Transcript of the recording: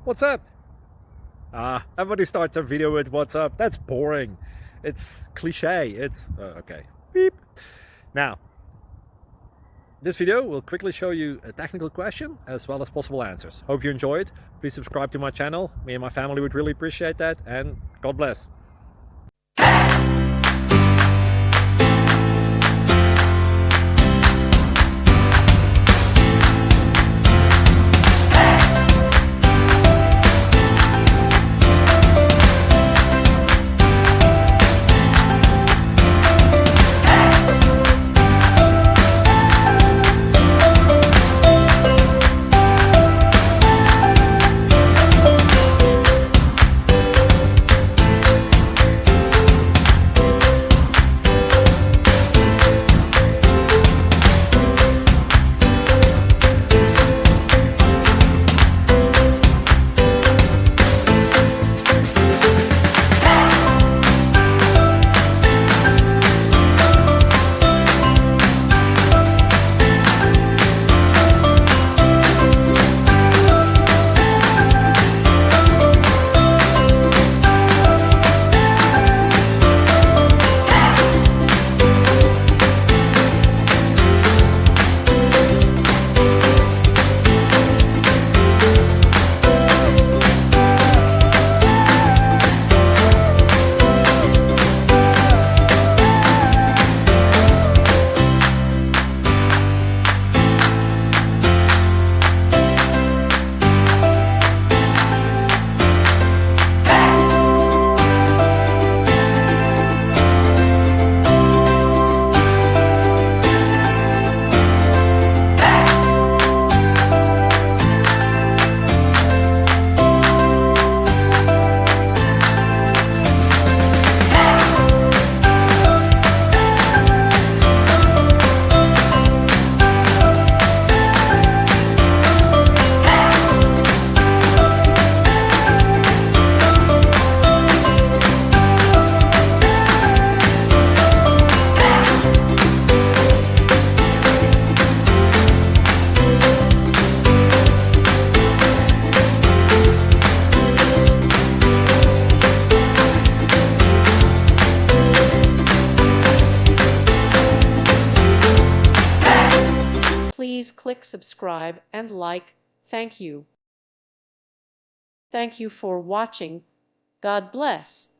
What's up? Everybody starts a video with what's up. That's boring. It's cliche. It's okay. Beep. Now, this video will quickly show you a technical question as well as possible answers. Hope you enjoy it. Please subscribe to my channel. Me and my family would really appreciate that, and God bless. Please click subscribe and like. Thank you. Thank you for watching. God bless.